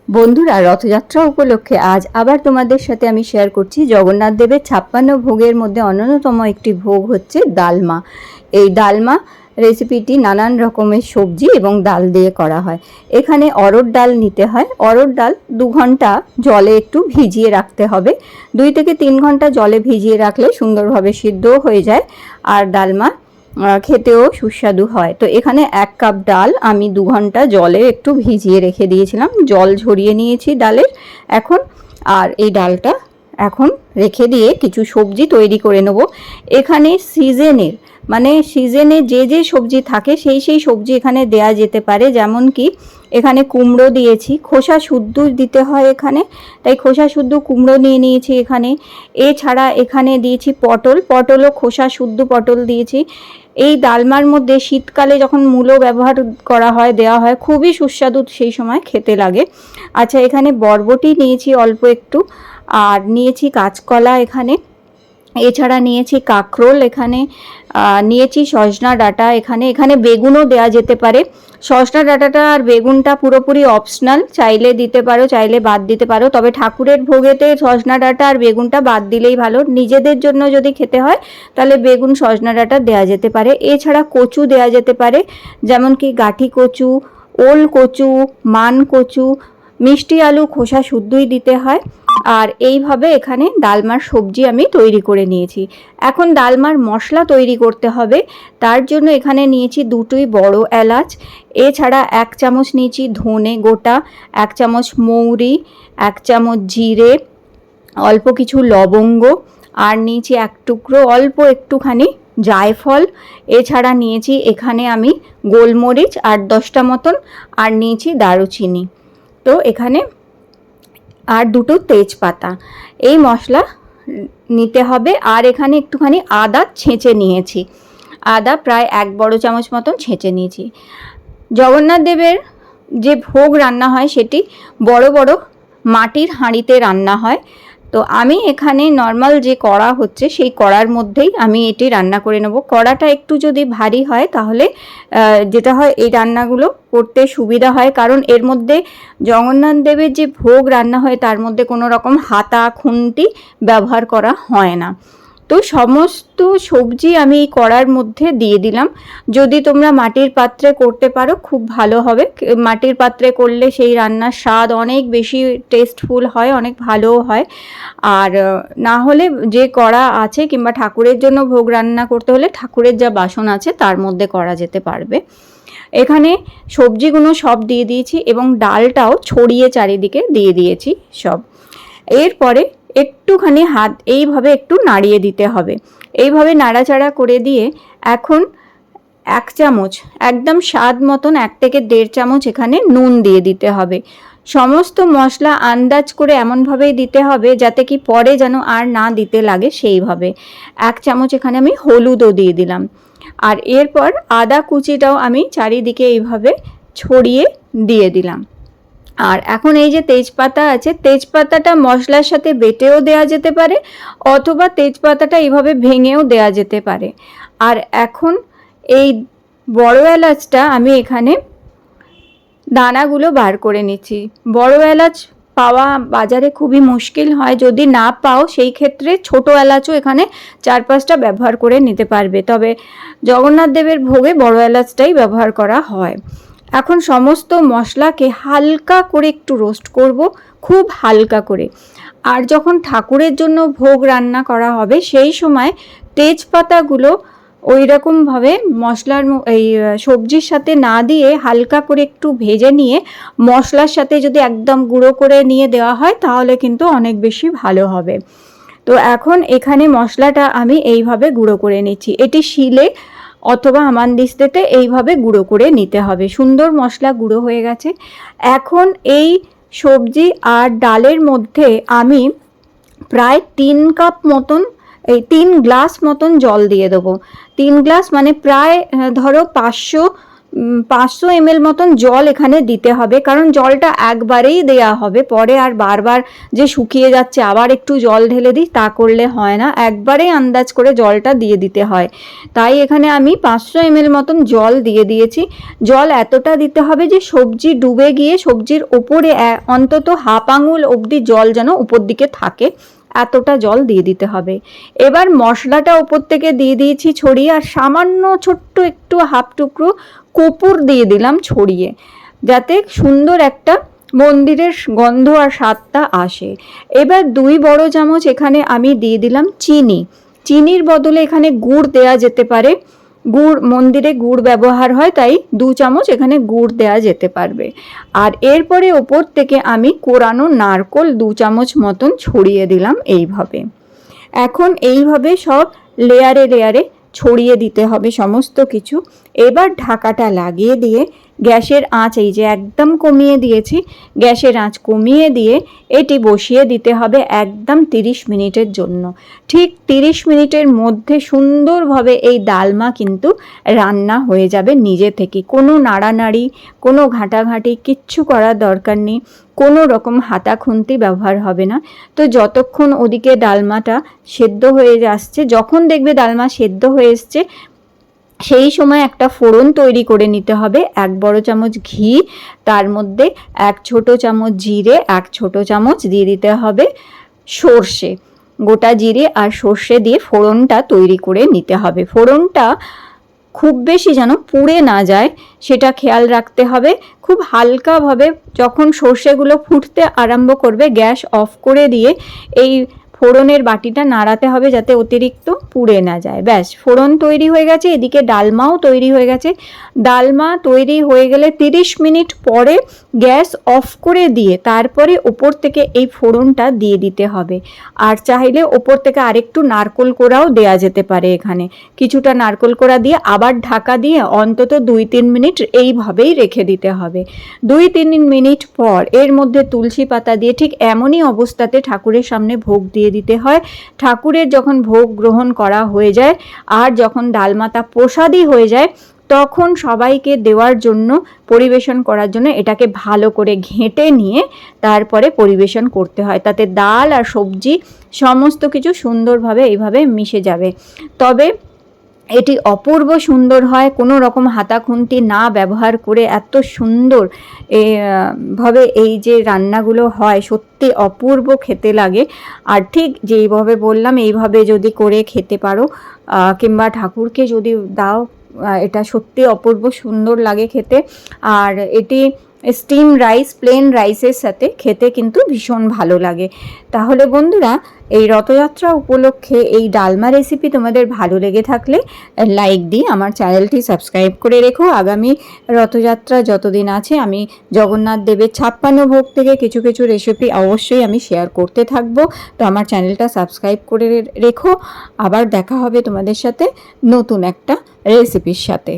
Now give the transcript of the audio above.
বন্ধুরা, রথযাত্রা উপলক্ষে আজ আবার তোমাদের সাথে আমি শেয়ার করছি জগন্নাথ দেবের 56 ভোগের মধ্যে অন্যতম একটি ভোগ হচ্ছে ডালমা। এই ডালমা রেসিপিটি নানান রকমের সবজি এবং ডাল দিয়ে করা হয়। এখানে অরহর ডাল নিতে হয়। অরহর ডাল 2 ঘন্টা জলে একটু ভিজিয়ে রাখতে হবে। 2 থেকে 3 ঘন্টা জলে ভিজিয়ে রাখলে সুন্দরভাবে সিদ্ধও হয়ে যায় আর ডালমা খেতেও সুস্বাদু হয়। তো এখানে 1 কাপ ডাল আমি 2 ঘন্টা জলে একটু ভিজিয়ে রেখে দিয়েছিলাম, জল ঝরিয়ে নিয়েছি ডালের এখন। আর এই ডালটা এখন রেখে দিয়ে কিছু সবজি তৈরি করে নেব। এখানে সিজনে যে সবজি থাকে সেই সবজি এখানে দেয়া যেতে পারে। যেমন কি এখানে কুমড়ো দিয়েছি, খোসা শুদ্ধ দিতে হয় এখানে, তাই খোসা শুদ্ধ কুমড়ো নিয়ে নিয়েছি এখানে। এছাড়া এখানে দিয়েছি পটলও খোসা শুদ্ধ পটল দিয়েছি। এই ডালমার মধ্যে শীতকালে যখন মূলো ব্যবহার করা হয়, দেওয়া হয়, খুবই সুস্বাদু সেই সময় খেতে লাগে। আচ্ছা, এখানে বরবটি নিয়েছি অল্প একটু, আর নিয়েছি কাঁচকলা এখানে। এছাড়া নিয়েছি কাঁকরোল এখানে, নিয়েছি সজনা ডাঁটা এখানে বেগুনও দেওয়া যেতে পারে। সজনা ডাঁটাটা আর বেগুনটা পুরোপুরি অপশনাল, চাইলে দিতে পারো, চাইলে বাদ দিতে পারো। তবে ঠাকুরের ভোগেতে সজনা ডাঁটা আর বেগুনটা বাদ দিলেই ভালো। নিজেদের জন্য যদি খেতে হয় তাহলে বেগুন সজনা ডাঁটা দেওয়া যেতে পারে। এছাড়া কচু দেওয়া যেতে পারে, যেমন কি গাঠি কচু, ওল কচু, মান কচু, মিষ্টি আলু খোসা শুদ্ধই দিতে হয়। আর এইভাবে এখানে ডালমার সবজি আমি তৈরি করে নিয়েছি। এখন ডালমার মশলা তৈরি করতে হবে। তার জন্য এখানে নিয়েছি 2টি বড় এলাচ, এছাড়া 1 চামচ নিয়েছি ধনে গোটা, 1 চামচ মৌরি, 1 চামচ জিরে, অল্প কিছু লবঙ্গ, আর নিয়েছি 1 টুকরো অল্প একটুখানি জায়ফল। এছাড়া নিয়েছি এখানে আমি গোলমরিচ 8-10টা মতন, আর নিয়েছি দারুচিনি। তো এখানে আর 2টো তেজপাতা। এই মশলা নিতে হবে। আর এখানে একটুখানি আদা ছেঁচে নিয়েছি, আদা প্রায় 1 বড় চামচ মতন ছেঁচে নিয়েছি। জগন্নাথ দেবের যে ভোগ রান্না হয় সেটি বড় বড় মাটির হাঁড়িতে রান্না হয়। তো আমি এখানে নর্মাল যে কড়া হচ্ছে সেই কড়ার মধ্যেই আমি এটি রান্না করে নেব। কড়াটা একটু যদি ভারী হয় তাহলে যেটা হয় এই রান্নাগুলো করতে সুবিধা হয়, কারণ এর মধ্যে জগন্নাথ দেবের যে ভোগ রান্না হয় তার মধ্যে কোনো রকম হাতা খুন্তি ব্যবহার করা হয় না। তো সমস্ত সবজি আমি এই কড়ার মধ্যে দিয়ে দিলাম। যদি তোমরা মাটির পাত্রে করতে পারো খুব ভালো হবে। মাটির পাত্রে করলে সেই রান্নার স্বাদ অনেক বেশি টেস্টফুল হয়, অনেক ভালোও হয়। আর না হলে যে কড়া আছে, কিংবা ঠাকুরের জন্য ভোগ রান্না করতে হলে ঠাকুরের যা বাসন আছে তার মধ্যে করা যেতে পারবে। এখানে সবজিগুলো সব দিয়ে দিয়েছি এবং ডালটাও ছড়িয়ে চারিদিকে দিয়ে দিয়েছি সব। এরপরে একটুখানি হাত এইভাবে একটু নাড়িয়ে দিতে হবে। এইভাবে নাড়াচাড়া করে দিয়ে এখন 1 চামচ, একদম স্বাদ মতন 1 থেকে 1.5 চামচ এখানে নুন দিয়ে দিতে হবে। সমস্ত মশলা আন্দাজ করে এমনভাবেই দিতে হবে যাতে কি পরে যেন আর না দিতে লাগে সেইভাবে। 1 চামচ এখানে আমি হলুদও দিয়ে দিলাম। আর এরপর আদা কুচিটাও আমি চারিদিকে এইভাবে ছড়িয়ে দিয়ে দিলাম। আর এখন এই যে তেজপাতা আছে, তেজপাতাটা মশলার সাথে বেটেও দেওয়া যেতে পারে, অথবা তেজপাতাটা এইভাবে ভেঙেও দেওয়া যেতে পারে। আর এখন এই বড় এলাচটা আমি এখানে দানাগুলো বার করে নিচ্ছি। বড় এলাচ পাওয়া বাজারে খুবই মুশকিল হয়, যদি না পাও সেই ক্ষেত্রে ছোট এলাচও এখানে 4-5টা ব্যবহার করে নিতে পারবে। তবে জগন্নাথ দেবের ভোগে বড় এলাচটাই ব্যবহার করা হয়। এখন সমস্ত মশলাকে হালকা করে একটু রোস্ট করব, খুব হালকা করে। আর যখন ঠাকুরের জন্য ভোগ রান্না করা হবে সেই সময় তেজপাতাগুলো ওই রকমভাবে মশলার এই সবজির সাথে না দিয়ে হালকা করে একটু ভেজে নিয়ে মশলার সাথে যদি একদম গুঁড়ো করে নিয়ে দেওয়া হয় তাহলে কিন্তু অনেক বেশি ভালো হবে। তো এখন এখানে মশলাটা আমি এইভাবে গুঁড়ো করে নিচ্ছি। এটি শিলে অথবা হামানদিস্তাতে এইভাবে গুঁড়ো করে নিতে হবে। সুন্দর মশলা গুঁড়ো হয়ে গেছে। এখন এই সবজি আর ডালের মধ্যে আমি প্রায় 3 কাপ মতন, এই 3 গ্লাস মতন জল দিয়ে দেবো। 3 গ্লাস মানে প্রায় ধরো 500 500 ml মতন জল এখানে দিতে হবে, কারণ জলটা একবারেই দেয়া হবে, পরে আর বারবার যে শুকিয়ে যাচ্ছে আবার একটু জল ঢেলে দিই তা করলে হয় না, একবারেই আন্দাজ করে জলটা দিয়ে দিতে হয়। তাই এখানে আমি 500 ml মতন জল দিয়ে দিয়েছি। জল এতটা দিতে হবে যে সবজি ডুবে গিয়ে সবজির ওপরে অন্তত হাফ আঙুল অবধি জল যেন উপর দিকে থাকে, এতটা জল দিয়ে দিতে হবে। এবার মশলাটা ওপর থেকে দিয়ে দিয়েছি ছড়িয়ে, আর সামান্য ছোট্ট একটু হাফ টুকরো কর্পূর দিয়ে দিলাম ছড়িয়ে, যাতে সুন্দর একটা মন্দিরের গন্ধ আর স্বাদটা আসে। এবার 2 বড় চামচ এখানে আমি দিয়ে দিলাম চিনি। চিনির বদলে এখানে গুড় দেয়া যেতে পারে, গুড় মন্দিরে গুড় ব্যবহার হয়, তাই 2 চামচ এখানে গুড় দেয়া যেতে পারবে। আর এরপরে ওপর থেকে আমি কোরানো নারকোল 2 চামচ মতন ছড়িয়ে দিলাম এইভাবে। এখন এইভাবে সব লেয়ারে লেয়ারে ছড়িয়ে দিতে হবে সমস্ত কিছু। এবার ঢাকাটা লাগিয়ে দিয়ে গ্যাসের আঁচ এই যে একদম কমিয়ে দিয়েছি, গ্যাসের আঁচ কমিয়ে দিয়ে এটি বসিয়ে দিতে হবে একদম 30 মিনিটের জন্য। ঠিক 30 মিনিটের মধ্যে সুন্দরভাবে এই ডালমা কিন্তু রান্না হয়ে যাবে নিজে থেকে, কোনো নাড়ানাড়ি কোনো ঘাঁটাঘাঁটি কিচ্ছু করার দরকার নেই, কোনো রকম হাতা খুন্তি ব্যবহার হবে না। তো যতক্ষণ ওদিকে ডালমাটা সেদ্ধ হয়ে আসছে, যখন দেখবে ডালমা সেদ্ধ হয়ে এসছে সেই সময় একটা ফোড়ন তৈরি করে নিতে হবে। 1 বড় চামচ ঘি, তার মধ্যে 1 ছোট চামচ জিরে, 1 ছোট চামচ দিয়ে দিতে হবে সর্ষে, গোটা জিরে আর সর্ষে দিয়ে ফোড়নটা তৈরি করে নিতে হবে। ফোড়নটা খুব বেশি যেন পুড়ে না যায় সেটা খেয়াল রাখতে হবে। খুব হালকাভাবে যখন সর্ষেগুলো ফুটতে আরম্ভ করবে গ্যাস অফ করে দিয়ে এই ফোড়নের বাটিটা নাড়াতে হবে যাতে অতিরিক্ত পুড়ে না যায়। ব্যাস, ফোড়ন তৈরি হয়ে গেছে, এদিকে ডালমাও তৈরি হয়ে গেছে। ডালমা তৈরি হয়ে গেলে 30 মিনিট পরে গ্যাস অফ করে দিয়ে তারপরে ওপর থেকে এই ফোড়নটা দিয়ে দিতে হবে। আর চাইলে ওপর থেকে আরেকটু নারকোল কোড়াও দেয়া যেতে পারে, এখানে কিছুটা নারকোল কোড়া দিয়ে আবার ঢাকা দিয়ে অন্তত 2-3 মিনিট এইভাবেই রেখে দিতে হবে। 2-3 মিনিট পর এর মধ্যে তুলসী পাতা দিয়ে ঠিক এমনই অবস্থাতে ঠাকুরের সামনে ভোগ দিয়ে দিতে হয়। ঠাকুরের যখন ভোগ গ্রহণ করা হয়ে যায় আর যখন ডালমাটা প্রসাদী হয়ে যায় তখন সবাইকে দেওয়ার জন্য পরিবেশন করার জন্য এটাকে ভালো করে ঘেঁটে নিয়ে তারপরে পরিবেশন করতে হয়, তাতে ডাল আর সবজি সমস্ত কিছু সুন্দরভাবে এইভাবে মিশে যাবে। তবে এটি অপূর্ব সুন্দর হয়, কোনো রকম হাতা খুন্তি না ব্যবহার করে এত সুন্দর ভাবে এই যে রান্নাগুলো হয় সত্যি অপূর্ব খেতে লাগে। আর ঠিক যেইভাবে বললাম এইভাবে যদি করে খেতে পারো কিংবা ঠাকুরকে যদি দাও, এটা সত্যি অপূর্ব সুন্দর লাগে খেতে। আর এটি স্টিম রাইস, প্লেন রাইসের সাথে খেতে কিন্তু ভীষণ ভালো লাগে। তাহলে বন্ধুরা, এই রথযাত্রা উপলক্ষে এই ডালমা রেসিপি তোমাদের ভালো লেগে থাকলে লাইক দিয়ে আমার চ্যানেলটি সাবস্ক্রাইব করে রেখো। আগামী রথযাত্রা যতদিন আছে আমি জগন্নাথ দেবের 56 ভোগ থেকে কিছু কিছু রেসিপি অবশ্যই আমি শেয়ার করতে থাকবো। তো আমার চ্যানেলটা সাবস্ক্রাইব করে রেখো। আবার দেখা হবে তোমাদের সাথে নতুন একটা রেসিপির সাথে।